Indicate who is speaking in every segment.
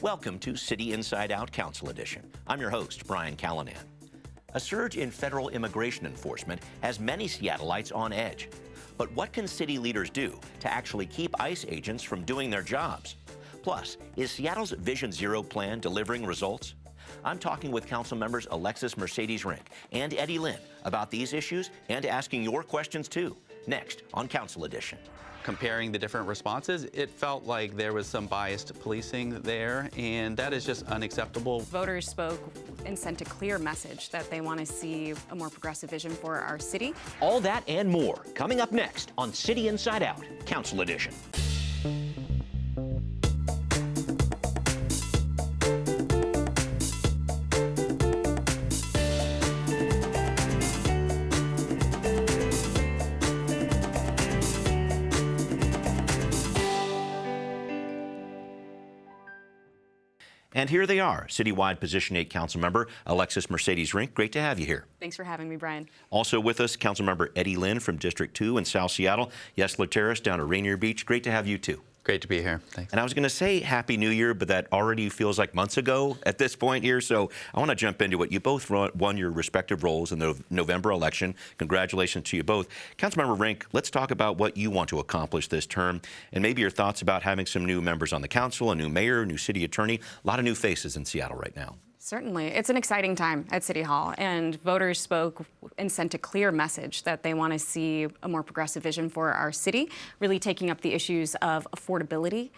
Speaker 1: Welcome to City Inside Out Council Edition. I'm your host, Brian Callanan. A surge in federal immigration enforcement has many Seattleites on edge. But what can city leaders do to actually keep ICE agents from doing their jobs? Plus, is Seattle's Vision Zero plan delivering results? I'm talking with Councilmembers Alexis Mercedes Rinck and Eddie Lin about these issues and asking your questions too. Next on Council Edition.
Speaker 2: Comparing the different responses, it felt like there was some biased policing there, and that is just unacceptable.
Speaker 3: Voters spoke and sent a clear message that they want to see a more progressive vision for our city.
Speaker 1: All that and more coming up next on City Inside Out, Council Edition. And here they are, Citywide Position 8 Councilmember Alexis Mercedes Rinck. Great to have you here.
Speaker 3: Thanks for having me, Brian.
Speaker 1: Also with us, Councilmember Eddie Lin from District 2 in South Seattle. Yesler Terrace down at Rainier Beach. Great to have you too.
Speaker 2: Great to be here. Thanks.
Speaker 1: And I was going to say Happy New Year, but that already feels like months ago at this point here. So I want to jump into it. You both won your respective roles in the November election. Congratulations to you both. Councilmember Rinck, let's talk about what you want to accomplish this term and maybe your thoughts about having some new members on the council, a new mayor, a new city attorney, a lot of new faces in Seattle right now.
Speaker 3: Certainly. It's an exciting time at City Hall, and voters spoke and sent a clear message that they want to see a more progressive vision for our city, really taking up the issues of affordability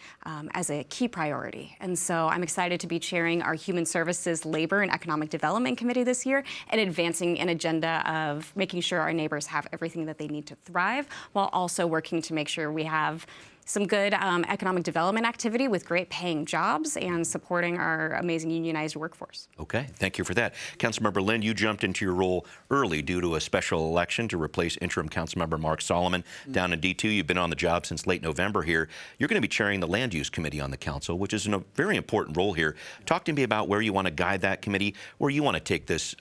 Speaker 3: as a key priority. And so I'm excited to be chairing our Human Services, Labor, and Economic Development Committee this year and advancing an agenda of making sure our neighbors have everything that they need to thrive, while also working to make sure we have some good economic development activity with great paying jobs and supporting our amazing unionized workforce.
Speaker 1: Okay, thank you for that. Councilmember Lin, you jumped into your role early due to a special election to replace interim Councilmember Mark Solomon down in D2. You've been on the job since late November here. You're going to be chairing the Land Use Committee on the council, which is a very important role here. Talk to me about where you want to guide that committee, where you want to take this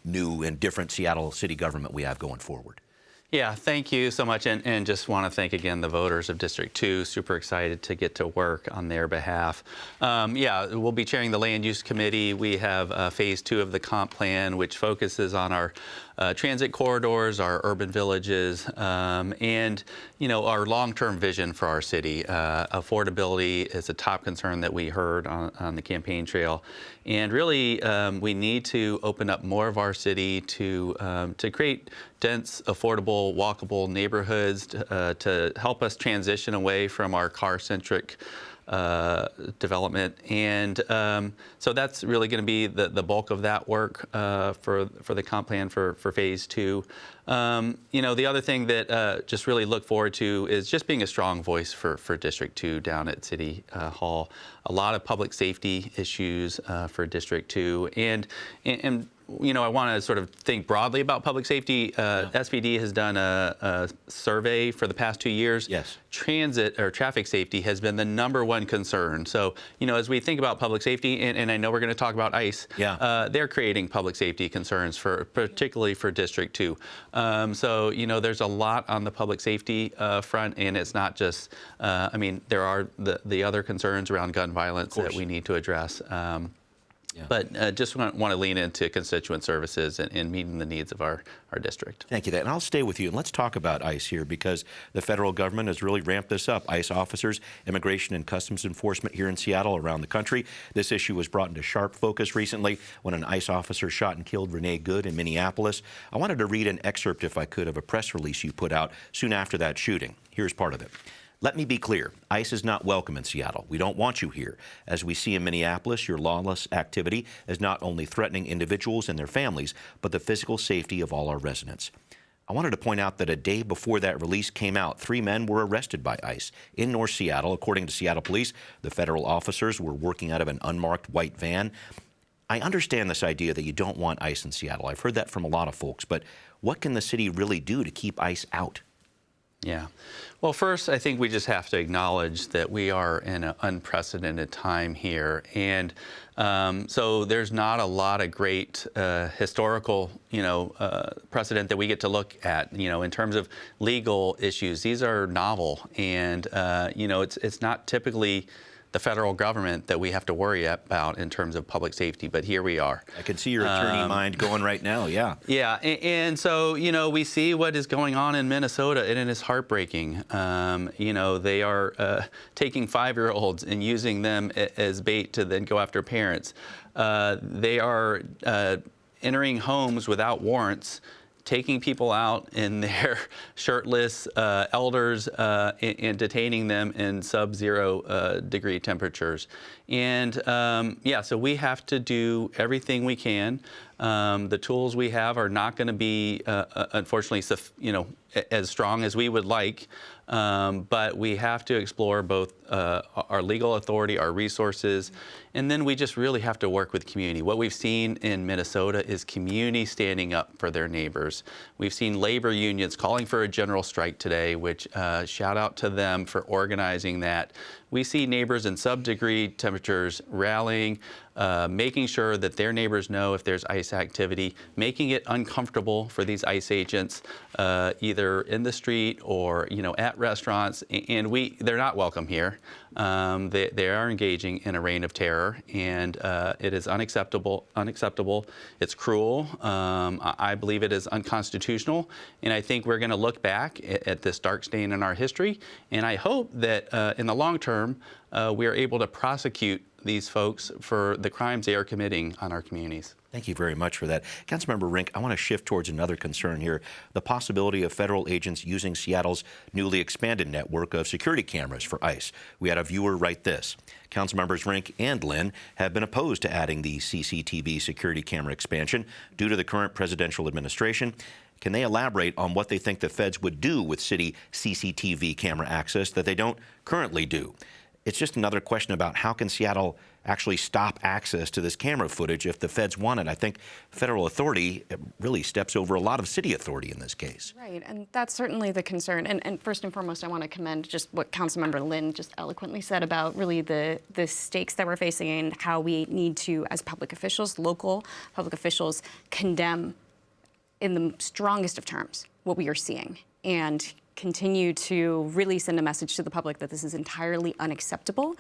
Speaker 1: new and different Seattle city government we have going forward.
Speaker 2: Yeah, thank you so much, and just want to thank again the voters of District 2. Super excited to get to work on their behalf. Yeah, we'll be chairing the Land Use Committee. We have Phase 2 of the comp plan, which focuses on our transit corridors, our urban villages, and our long-term vision for our city. Affordability is a top concern that we heard on the campaign trail, and really we need to open up more of our city to create dense, affordable, walkable neighborhoods to help us transition away from our car-centric development, and so that's really going to be the bulk of that work for the comp plan for Phase 2. The other thing that just really look forward to is just being a strong voice for District 2 down at City Hall. A lot of public safety issues for District 2, and I want to sort of think broadly about public safety. SPD has done a survey for the past 2 years.
Speaker 1: Yes.
Speaker 2: Transit or traffic safety has been the #1 concern. So, as we think about public safety, and I know we're going to talk about ICE, they're creating public safety concerns particularly for District 2. So, there's a lot on the public safety front, and it's not just, there are the other concerns around gun violence that we need to address. But just want to lean into constituent services and meeting the needs of our district.
Speaker 1: Thank you. And I'll stay with you. And let's talk about ICE here, because the federal government has really ramped this up. ICE officers, immigration and customs enforcement here in Seattle, around the country. This issue was brought into sharp focus recently when an ICE officer shot and killed Renee Good in Minneapolis. I wanted to read an excerpt, if I could, of a press release you put out soon after that shooting. Here's part of it. Let me be clear, ICE is not welcome in Seattle. We don't want you here. As we see in Minneapolis, your lawless activity is not only threatening individuals and their families, but the physical safety of all our residents. I wanted to point out that a day before that release came out, 3 men were arrested by ICE in North Seattle. According to Seattle police, the federal officers were working out of an unmarked white van. I understand this idea that you don't want ICE in Seattle. I've heard that from a lot of folks, but what can the city really do to keep ICE out?
Speaker 2: Yeah. Well, first, I think we just have to acknowledge that we are in an unprecedented time here. And so there's not a lot of great historical, precedent that we get to look at, in terms of legal issues. These are novel, and, it's not typically the federal government that we have to worry about in terms of public safety. But here we are.
Speaker 1: I can see your attorney mind going right now, yeah.
Speaker 2: Yeah, and so, we see what is going on in Minnesota, and it is heartbreaking. They are taking 5-year-olds and using them as bait to then go after parents. They are entering homes without warrants, taking people out in their shirtless elders and detaining them in sub-zero degree temperatures. And so we have to do everything we can. The tools we have are not going to be, unfortunately, as strong as we would like. But we have to explore both our legal authority, our resources, and then we just really have to work with community. What we've seen in Minnesota is community standing up for their neighbors. We've seen labor unions calling for a general strike today, which shout out to them for organizing that. We see neighbors in sub-degree temperatures rallying, making sure that their neighbors know if there's ICE activity, making it uncomfortable for these ICE agents, either in the street or at restaurants. And they're not welcome here. They are engaging in a reign of terror, and it is unacceptable. It's cruel. I believe it is unconstitutional, and I think we're going to look back at this dark stain in our history. And I hope that in the long term, we are able to prosecute these folks for the crimes they are committing on our communities.
Speaker 1: Thank you very much for that. Councilmember Rinck, I want to shift towards another concern here, the possibility of federal agents using Seattle's newly expanded network of security cameras for ICE. We had a viewer write this. Councilmembers Rinck and Lin have been opposed to adding the CCTV security camera expansion due to the current presidential administration. Can they elaborate on what they think the feds would do with city CCTV camera access that they don't currently do? It's just another question about how can Seattle actually stop access to this camera footage if the feds want it. I think federal authority really steps over a lot of city authority in this case.
Speaker 3: Right, and that's certainly the concern. And first and foremost, I want to commend just what Councilmember Lin just eloquently said about really the stakes that we're facing and how we need to, as public officials, local public officials, condemn in the strongest of terms what we are seeing and continue to really send a message to the public that this is entirely unacceptable,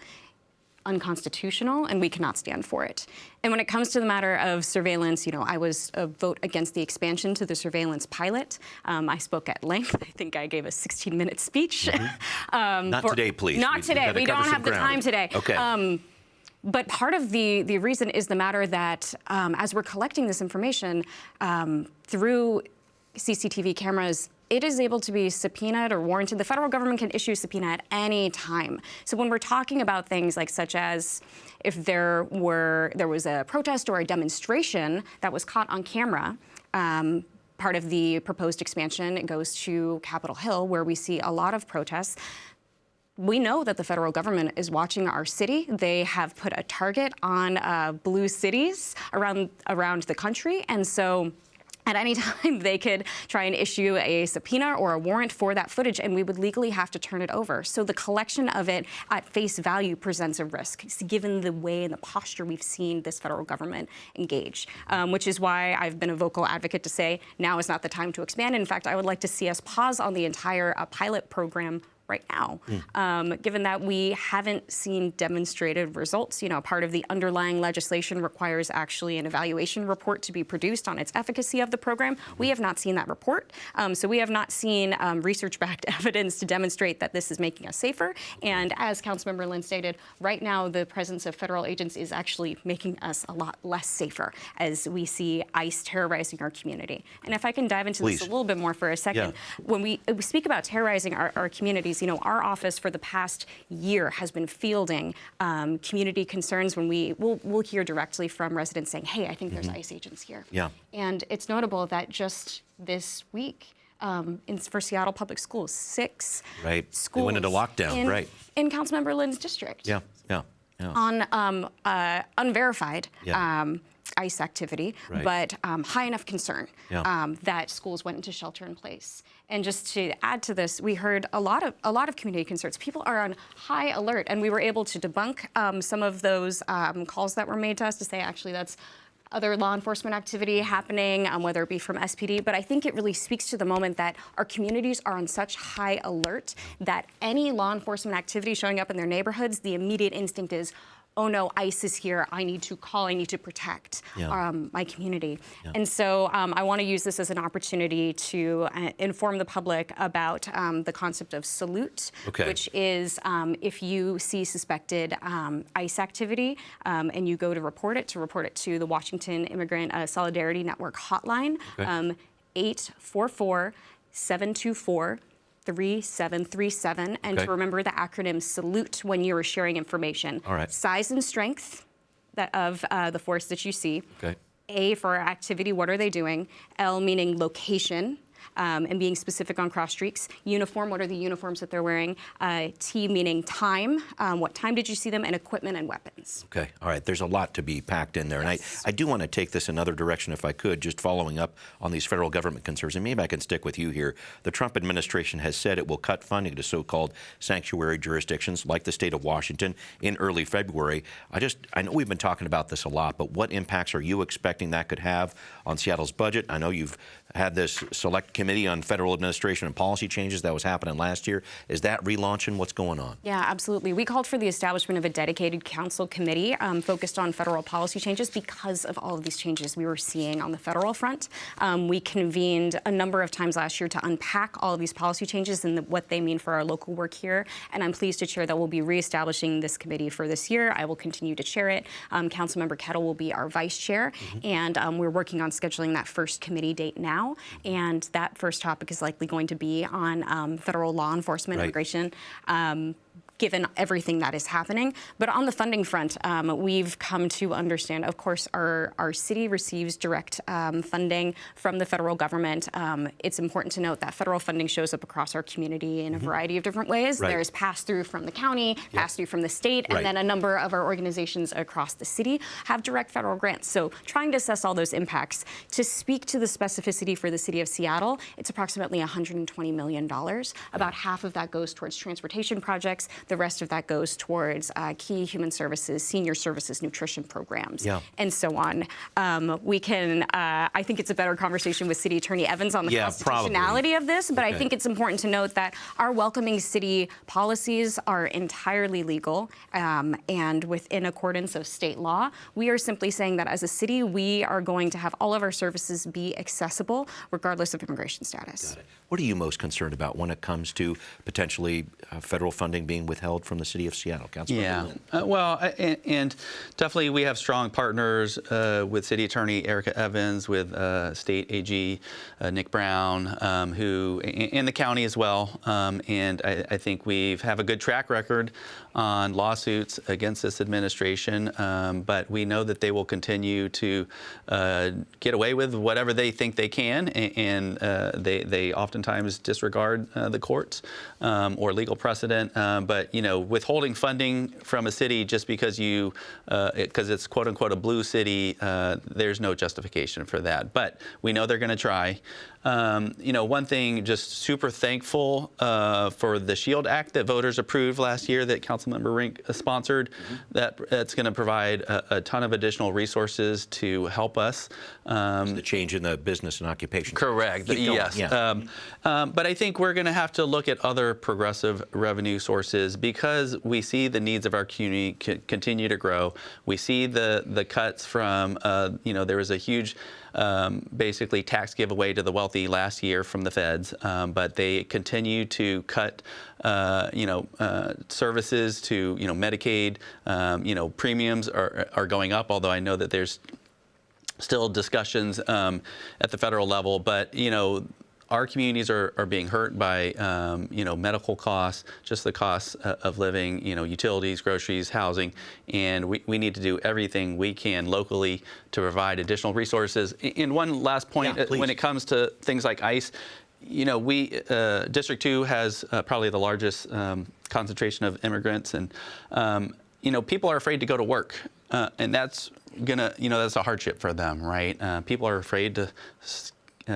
Speaker 3: unconstitutional, and we cannot stand for it. And when it comes to the matter of surveillance, I was a vote against the expansion to the surveillance pilot. I spoke at length. I think I gave a 16-minute speech.
Speaker 1: Mm-hmm. Not today, please.
Speaker 3: Not today. We don't have the time today.
Speaker 1: Okay.
Speaker 3: But part of the reason is the matter that as we're collecting this information through CCTV cameras, it is able to be subpoenaed or warranted. The federal government can issue a subpoena at any time. So when we're talking about things like such as if there was a protest or a demonstration that was caught on camera, part of the proposed expansion, it goes to Capitol Hill, where we see a lot of protests. We know that the federal government is watching our city. They have put a target on blue cities around the country, and so at any time, they could try and issue a subpoena or a warrant for that footage, and we would legally have to turn it over. So the collection of it at face value presents a risk, given the way and the posture we've seen this federal government engage, which is why I've been a vocal advocate to say now is not the time to expand. In fact, I would like to see us pause on the entire pilot program right now, given that we haven't seen demonstrated results. Part of the underlying legislation requires actually an evaluation report to be produced on its efficacy of the program. We have not seen that report. So we have not seen research-backed evidence to demonstrate that this is making us safer. And as Councilmember Lin stated, right now the presence of federal agents is actually making us a lot less safer as we see ICE terrorizing our community. And if I can dive into this a little bit more for a second, when we speak about terrorizing our communities, our office for the past year has been fielding community concerns when we'll hear directly from residents saying, hey, I think there's ICE agents here.
Speaker 1: Yeah.
Speaker 3: And it's notable that just this week for Seattle Public Schools, 6 schools
Speaker 1: they went into lockdown,
Speaker 3: in Councilmember Lin's district.
Speaker 1: Yeah.
Speaker 3: On unverified ICE activity, but high enough concern that schools went into shelter in place. And just to add to this, we heard a lot of community concerns. People are on high alert, and we were able to debunk some of those calls that were made to us to say, actually, that's other law enforcement activity happening, whether it be from SPD, but I think it really speaks to the moment that our communities are on such high alert that any law enforcement activity showing up in their neighborhoods, the immediate instinct is, oh no, ICE is here, I need to call, I need to protect my community. And so I want to use this as an opportunity to inform the public about the concept of salute, which is if you see suspected ICE activity and you go to report it to the Washington Immigrant Solidarity Network hotline, 844-724 3737, and to remember the acronym SALUTE when you are sharing information.
Speaker 1: All right.
Speaker 3: Size and strength of the force that you see.
Speaker 1: Okay.
Speaker 3: A for activity, what are they doing? L meaning location. And being specific on cross streaks. Uniform, what are the uniforms that they're wearing? T meaning time, what time did you see them? And equipment and weapons.
Speaker 1: Okay, all right, there's a lot to be packed in there. And I do want to take this another direction if I could, just following up on these federal government concerns. And maybe I can stick with you here. The Trump administration has said it will cut funding to so-called sanctuary jurisdictions like the state of Washington in early February. I know we've been talking about this a lot, but what impacts are you expecting that could have on Seattle's budget? I know you've had this select committee on federal administration and policy changes that was happening last year. Is that relaunching? What's going on?
Speaker 3: Yeah, absolutely. We called for the establishment of a dedicated council committee focused on federal policy changes because of all of these changes we were seeing on the federal front. We convened a number of times last year to unpack all of these policy changes and what they mean for our local work here. And I'm pleased to share that we'll be reestablishing this committee for this year. I will continue to chair it. Councilmember Kettle will be our vice chair. And we're working on scheduling that first committee date now. And that first topic is likely going to be on federal law enforcement, immigration, given everything that is happening. But on the funding front, we've come to understand, of course, our city receives direct funding from the federal government. It's important to note that federal funding shows up across our community in a variety of different ways. There's pass-through from the county, pass-through from the state, and then a number of our organizations across the city have direct federal grants. So trying to assess all those impacts. To speak to the specificity for the city of Seattle, it's approximately $120 million. About half of that goes towards transportation projects. The rest of that goes towards key human services, senior services, nutrition programs, and so on. We can, I think it's a better conversation with City Attorney Evans on the constitutionality of this, but I think it's important to note that our welcoming city policies are entirely legal and within accordance of state law. We are simply saying that as a city, we are going to have all of our services be accessible regardless of immigration status.
Speaker 1: Got it. What are you most concerned about when it comes to potentially federal funding being withheld from the city of Seattle? Councilmember Lin.
Speaker 2: Well, and definitely we have strong partners with City Attorney Erica Evans, with State AG Nick Brown, who, and the county as well. And I think we have a good track record on lawsuits against this administration, but we know that they will continue to get away with whatever they think they can, and they oftentimes disregard the courts or legal precedent. But withholding funding from a city just because because it's quote unquote a blue city, there's no justification for that. But we know they're going to try. One thing, just super thankful for the SHIELD Act that voters approved last year that Councilmember Rinck sponsored. That's going to provide a ton of additional resources to help us.
Speaker 1: The change in the business and occupation.
Speaker 2: Correct. Yes.
Speaker 1: Yeah.
Speaker 2: But I think we're going to have to look at other progressive revenue sources because we see the needs of our community continue to grow. We see the cuts from, there was a huge basically tax giveaway to the wealthy last year from the feds, but they continue to cut, services to, Medicaid. Premiums are going up, although I know that there's still discussions at the federal level, but, our communities are being hurt by, medical costs, just the costs of living, utilities, groceries, housing, and we need to do everything we can locally to provide additional resources. And one last point, when it comes to things like ICE, District 2 has probably the largest concentration of immigrants, and, people are afraid to go to work, and that's that's a hardship for them, right? People are afraid to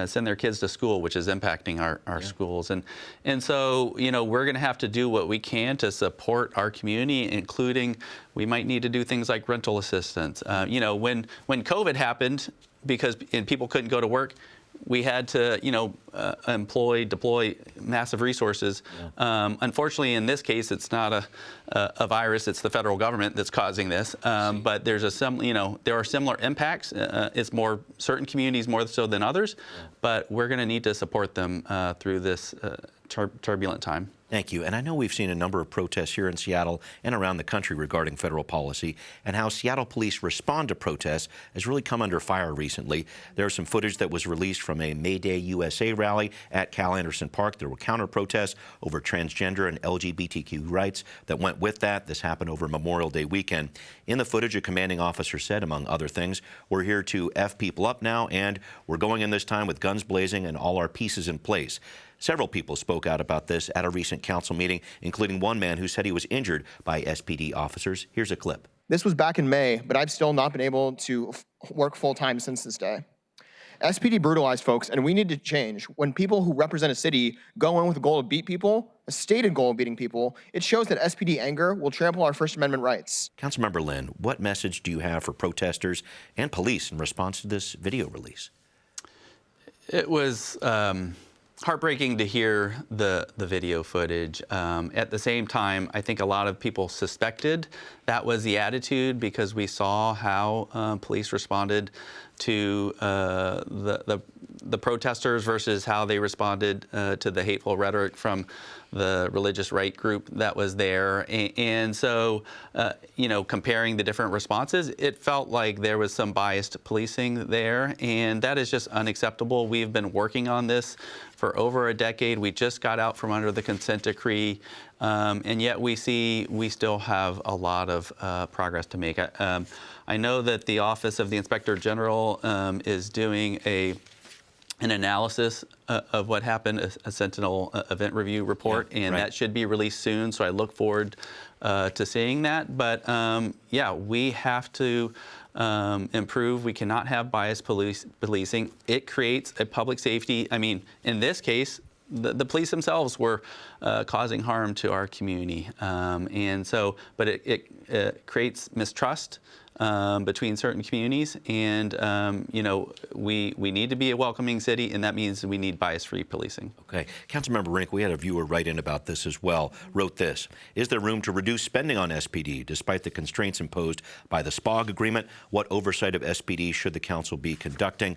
Speaker 2: send their kids to school, which is impacting our schools. And so, we're going to have to do what we can to support our community, including we might need to do things like rental assistance. When COVID happened, and people couldn't go to work, we had to, deploy massive resources. Unfortunately, in this case, it's not a virus; it's the federal government that's causing this. But there's there are similar impacts. It's more certain communities more so than others, but we're going to need to support them through this turbulent time.
Speaker 1: Thank you. And I know we've seen a number of protests here in Seattle and around the country regarding federal policy, and how Seattle police respond to protests has really come under fire recently. There's some footage that was released from a May Day USA rally at Cal Anderson Park. There were counter-protests over transgender and LGBTQ rights that went with that. This happened over Memorial Day weekend. In the footage, a commanding officer said, among other things, "We're here to F people up now, and we're going in this time with guns blazing and all our pieces in place." Several people spoke out about this at a recent council meeting, including one man who said he was injured by SPD officers. Here's a clip.
Speaker 4: This was back in May, but I've still not been able to work full-time since this day. SPD brutalized folks, and we need to change. When people who represent a city go in with a goal to beat people, a stated goal of beating people, it shows that SPD anger will trample our First Amendment rights.
Speaker 1: Councilmember Lin, what message do you have for protesters and police in response to this video release?
Speaker 2: It was heartbreaking to hear the video footage. At the same time, I think a lot of people suspected that was the attitude because we saw how police responded to the protesters versus how they responded to the hateful rhetoric from the religious right group that was there. And so, comparing the different responses, it felt like there was some biased policing there, and that is just unacceptable. We've been working on this for over a decade. We just got out from under the consent decree, and yet we still have a lot of progress to make. I know that the Office of the Inspector General is doing an analysis of what happened, a Sentinel event review report, and that should be released soon, so I look forward to seeing that. But we have to improve. We cannot have biased policing. It creates a public safety. I mean, in this case, the police themselves were causing harm to our community, and so, but it creates mistrust between certain communities, and we need to be a welcoming city, and that means we need bias-free policing.
Speaker 1: Okay, Councilmember Rinck, we had a viewer write in about this as well. Wrote this: "Is there room to reduce spending on SPD despite the constraints imposed by the SPOG agreement? What oversight of SPD should the council be conducting?"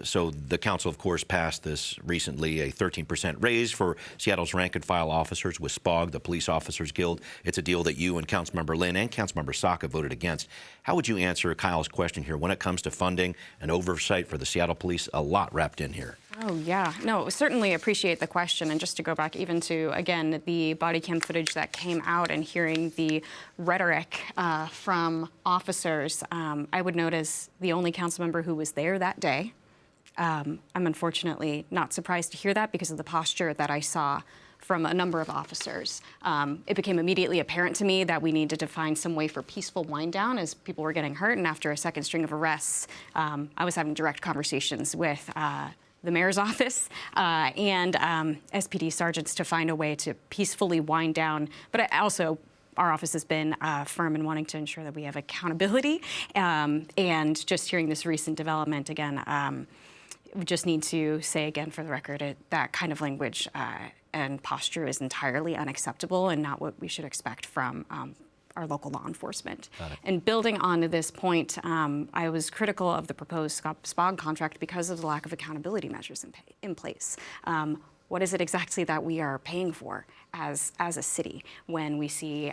Speaker 1: So the council, of course, passed this recently, a 13% raise for Seattle's rank-and-file officers with SPOG, the Police Officers Guild. It's a deal that you and Councilmember Lin and Councilmember Saka voted against. How would you answer Kyle's question here when it comes to funding and oversight for the Seattle Police? A lot wrapped in here.
Speaker 3: Oh, yeah. No, certainly appreciate the question. And just to go back even to, again, the body cam footage that came out and hearing the rhetoric from officers, I would note as the only council member who was there that day, I'm unfortunately not surprised to hear that because of the posture that I saw from a number of officers. It became immediately apparent to me that we needed to find some way for peaceful wind down as people were getting hurt. And after a second string of arrests, I was having direct conversations with the mayor's office and SPD sergeants to find a way to peacefully wind down. But also, our office has been firm in wanting to ensure that we have accountability. And just hearing this recent development again, we just need to say again for the record, that kind of language and posture is entirely unacceptable and not what we should expect from our local law enforcement. And building on to this point, I was critical of the proposed SPOG contract because of the lack of accountability measures in place. What is it exactly that we are paying for as a city when we see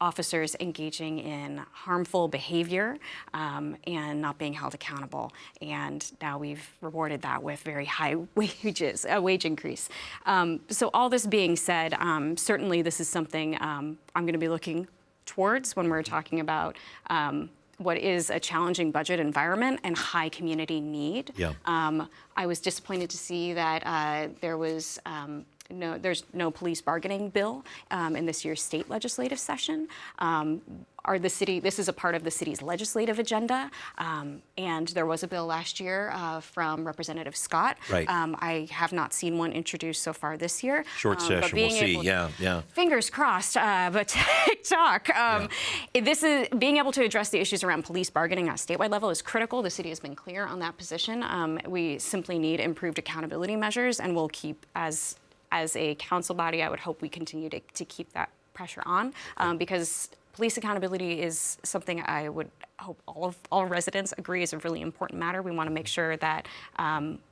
Speaker 3: officers engaging in harmful behavior and not being held accountable? And now we've rewarded that with very high wages, a wage increase. So all this being said, certainly this is something I'm going to be looking towards when we're talking about what is a challenging budget environment and high community need. I was disappointed to see that there was there's no police bargaining bill in this year's state legislative session. This is a part of the city's legislative agenda, and there was a bill last year from Representative Scott.
Speaker 1: Right.
Speaker 3: I have not seen one introduced so far this year.
Speaker 1: Short session, we'll see. Yeah.
Speaker 3: Fingers crossed, but TikTok. This is being able to address the issues around police bargaining on a statewide level is critical. The city has been clear on that position. We simply need improved accountability measures, and we'll keep as a council body, I would hope we continue to keep that pressure on because police accountability is something I would hope all residents agree is a really important matter. We want to make sure that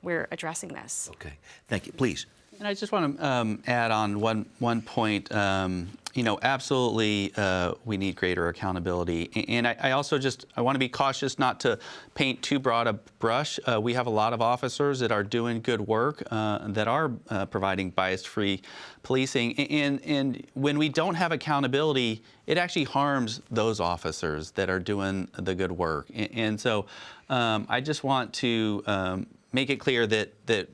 Speaker 3: we're addressing this.
Speaker 1: Okay, thank you. Please.
Speaker 2: And I just want to add on one point. Absolutely, we need greater accountability. And I also I want to be cautious not to paint too broad a brush. We have a lot of officers that are doing good work, that are providing bias-free policing. And when we don't have accountability, it actually harms those officers that are doing the good work. And so I just want to make it clear that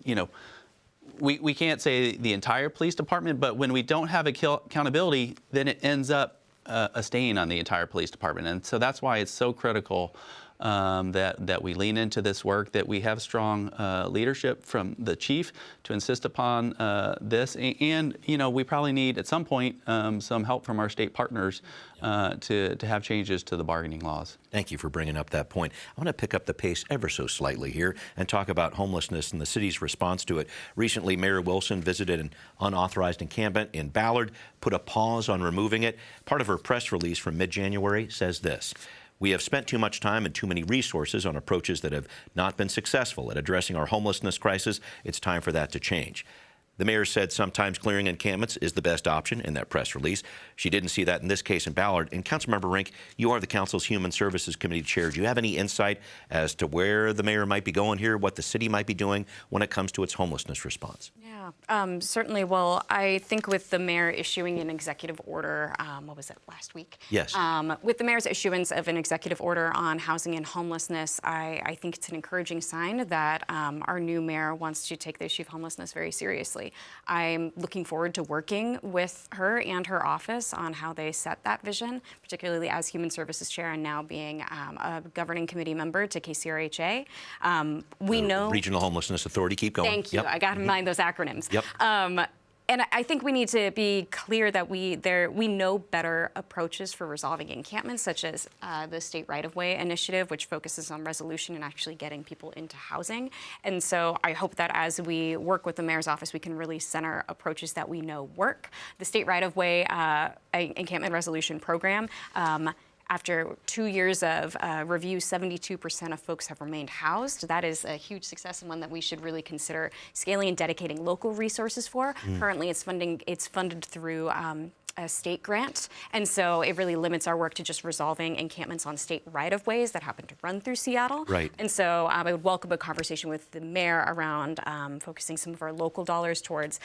Speaker 2: we can't say the entire police department, but when we don't have accountability, then it ends up a stain on the entire police department. And so that's why it's so critical that we lean into this work, that we have strong leadership from the chief to insist upon this. And we probably need at some point some help from our state partners to have changes to the bargaining laws.
Speaker 1: Thank you for bringing up that point. I want to pick up the pace ever so slightly here and talk about homelessness and the city's response to it. Recently, Mayor Wilson visited an unauthorized encampment in Ballard, put a pause on removing it. Part of her press release from mid-January says this: "We have spent too much time and too many resources on approaches that have not been successful at addressing our homelessness crisis. It's time for that to change." The mayor said sometimes clearing encampments is the best option in that press release. She didn't see that in this case in Ballard. And Councilmember Rinck, you are the council's Human Services Committee chair. Do you have any insight as to where the mayor might be going here, what the city might be doing when it comes to its homelessness response?
Speaker 3: Yeah, certainly. Well, I think with the mayor issuing an executive order, what was it, last week?
Speaker 1: Yes.
Speaker 3: With the mayor's issuance of an executive order on housing and homelessness, I think it's an encouraging sign that our new mayor wants to take the issue of homelessness very seriously. I'm looking forward to working with her and her office on how they set that vision, particularly as Human Services Chair and now being a governing committee member to KCRHA. We know
Speaker 1: Regional Homelessness Authority. Keep going.
Speaker 3: Thank you. I got in mind those acronyms.
Speaker 1: Yep.
Speaker 3: And I think we need to be clear that we know better approaches for resolving encampments, such as the State Right-of-Way Initiative, which focuses on resolution and actually getting people into housing. And so I hope that as we work with the mayor's office, we can really center approaches that we know work. The State Right-of-Way Encampment Resolution Program, after 2 years of review, 72% of folks have remained housed. That is a huge success and one that we should really consider scaling and dedicating local resources for. Currently, it's funded through a state grant, and so it really limits our work to just resolving encampments on state right-of-ways that happen to run through Seattle.
Speaker 1: Right.
Speaker 3: And so I would welcome a conversation with the mayor around focusing some of our local dollars towards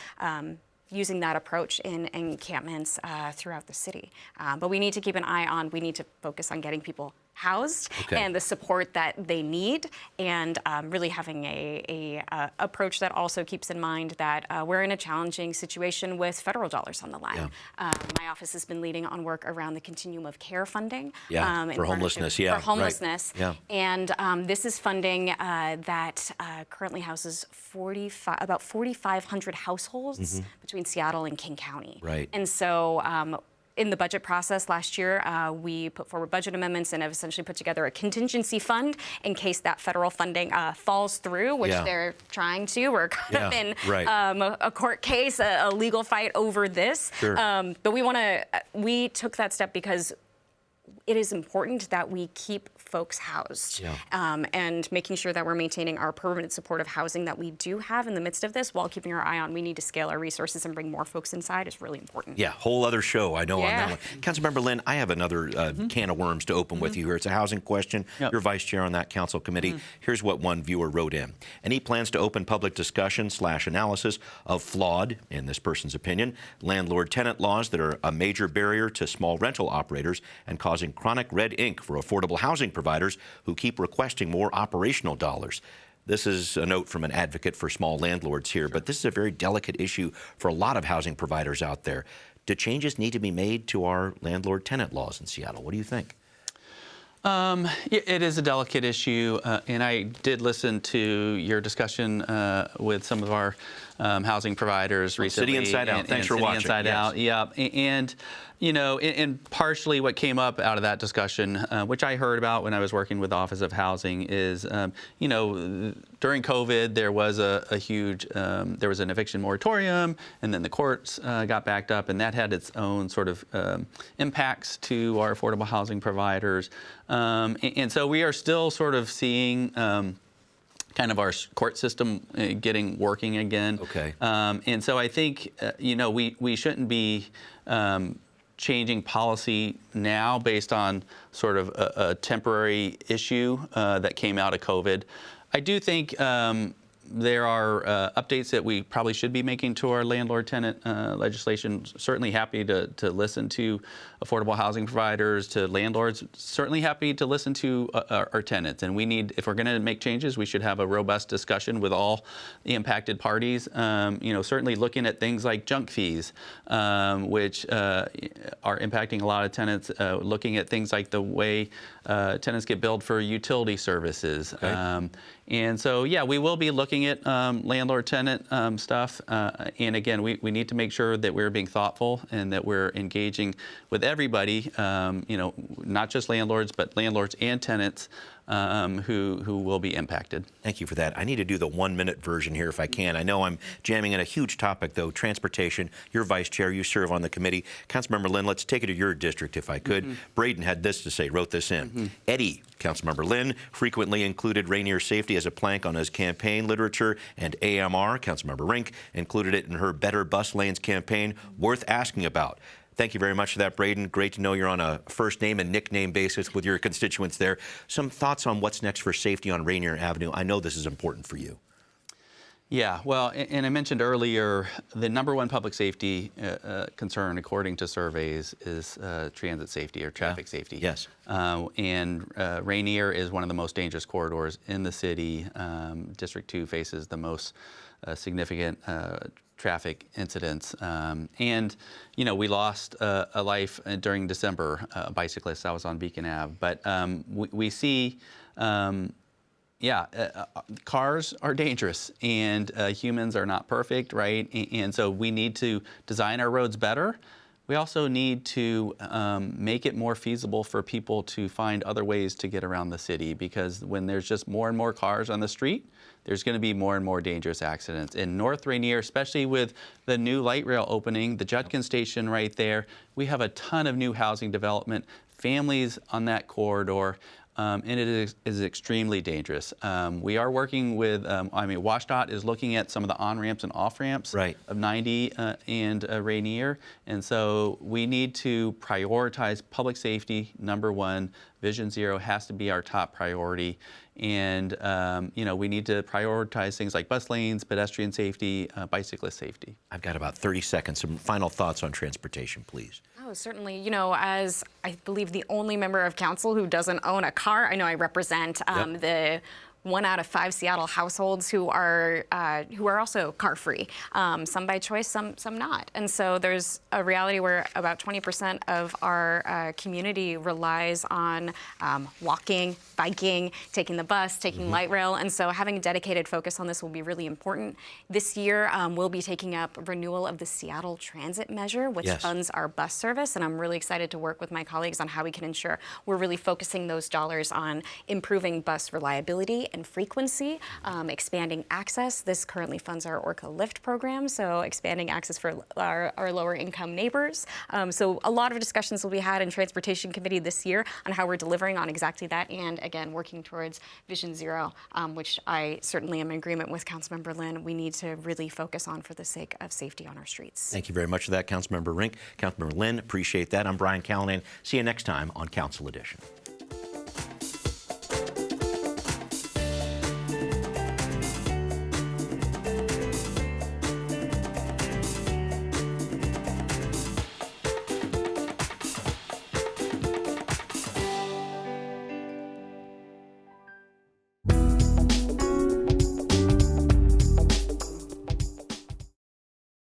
Speaker 3: using that approach in encampments throughout the city. But we need to keep an eye on, we need to focus on getting people housed and the support that they need, and really having a approach that also keeps in mind that we're in a challenging situation with federal dollars on the line. My office has been leading on work around the continuum of care funding.
Speaker 1: For homelessness,
Speaker 3: For homelessness.
Speaker 1: Right.
Speaker 3: And this is funding that currently houses about 4,500 households between Seattle and King County.
Speaker 1: Right.
Speaker 3: And so in the budget process last year, we put forward budget amendments and have essentially put together a contingency fund in case that federal funding falls through, which they're trying to. We're kind of in a court case, a legal fight over this.
Speaker 1: Sure.
Speaker 3: But we took that step because it is important that we keep folks housed and making sure that we're maintaining our permanent supportive housing that we do have in the midst of this while keeping our eye on we need to scale our resources and bring more folks inside is really important.
Speaker 1: Yeah, whole other show, I know on that one. Councilmember Lin, I have another can of worms to open with you here. It's a housing question. You're vice chair on that council committee. Here's what one viewer wrote in. Any plans to open public discussion/analysis of flawed, in this person's opinion, landlord-tenant laws that are a major barrier to small rental operators and causing chronic red ink for affordable housing providers who keep requesting more operational dollars? This is a note from an advocate for small landlords here, but this is a very delicate issue for a lot of housing providers out there. Do changes need to be made to our landlord-tenant laws in Seattle? What do you think?
Speaker 2: It is a delicate issue, and I did listen to your discussion with some of our housing providers recently.
Speaker 1: City Inside Out. Thanks for watching.
Speaker 2: City Inside Out, yeah. And you know, and partially what came up out of that discussion, which I heard about when I was working with the Office of Housing, is you know, during COVID there was a huge there was an eviction moratorium, and then the courts got backed up, and that had its own sort of impacts to our affordable housing providers, and so we are still sort of seeing kind of our court system getting working again.
Speaker 1: Okay.
Speaker 2: And so I think you know, we shouldn't be changing policy now based on sort of a temporary issue that came out of COVID. I do think there are updates that we probably should be making to our landlord-tenant legislation. Certainly happy to listen to affordable housing providers, to landlords. Certainly happy to listen to our tenants. And we need, if we're going to make changes, we should have a robust discussion with all the impacted parties. You know, certainly looking at things like junk fees, which are impacting a lot of tenants. Looking at things like the way tenants get billed for utility services.
Speaker 1: Okay.
Speaker 2: And so, yeah, we will be looking at landlord-tenant stuff. And again, we need to make sure that we're being thoughtful and that we're engaging with everybody, you know, not just landlords, but landlords and tenants who will be impacted.
Speaker 1: Thank you for that. I need to do the 1-minute version here if I can. I know I'm jamming in a huge topic, though, transportation. You're vice chair. You serve on the committee. Councilmember Lin, let's take it to your district if I could. Braden had this to say, wrote this in. Eddie, Councilmember Lin, frequently included Rainier safety as a plank on his campaign literature, and AMR, Councilmember Rinck, included it in her Better Bus Lanes campaign. Worth asking about. Thank you very much for that, Braden. Great to know you're on a first name and nickname basis with your constituents there. Some thoughts on what's next for safety on Rainier Avenue. I know this is important for you.
Speaker 2: Yeah, well, and I mentioned earlier, the #1 public safety concern, according to surveys, is transit safety or traffic safety.
Speaker 1: Yes.
Speaker 2: And Rainier is one of the most dangerous corridors in the city. District 2 faces the most significant traffic incidents. And, you know, we lost a life during December, a bicyclist that was on Beacon Ave. But we see, cars are dangerous, and humans are not perfect, right? And so we need to design our roads better. We also need to make it more feasible for people to find other ways to get around the city, because when there's just more and more cars on the street, there's going to be more and more dangerous accidents. In North Rainier, especially with the new light rail opening, the Judkin station right there, we have a ton of new housing development, families on that corridor. And it is extremely dangerous. We are working with, WashDOT is looking at some of the on-ramps and off-ramps of 90 and Rainier. And so we need to prioritize public safety, #1. Vision Zero has to be our top priority. And, you know, we need to prioritize things like bus lanes, pedestrian safety, bicyclist safety.
Speaker 1: I've got about 30 seconds. Some final thoughts on transportation, please.
Speaker 3: Oh, certainly. You know, as I believe the only member of council who doesn't own a car, I know I represent the 1 out of 5 Seattle households who are also car-free. Some by choice, some not. And so there's a reality where about 20% of our community relies on walking, biking, taking the bus, taking light rail. And so having a dedicated focus on this will be really important. This year, we'll be taking up renewal of the Seattle Transit Measure, which funds our bus service. And I'm really excited to work with my colleagues on how we can ensure we're really focusing those dollars on improving bus reliability and frequency, expanding access. This currently funds our Orca Lift program, so expanding access for our lower income neighbors. So a lot of discussions will be had in Transportation Committee this year on how we're delivering on exactly that, and again, working towards Vision Zero, which I certainly am in agreement with Councilmember Lin. We need to really focus on for the sake of safety on our streets.
Speaker 1: Thank you very much for that, Councilmember Rinck. Councilmember Lin, appreciate that. I'm Brian Callanan. See you next time on Council Edition.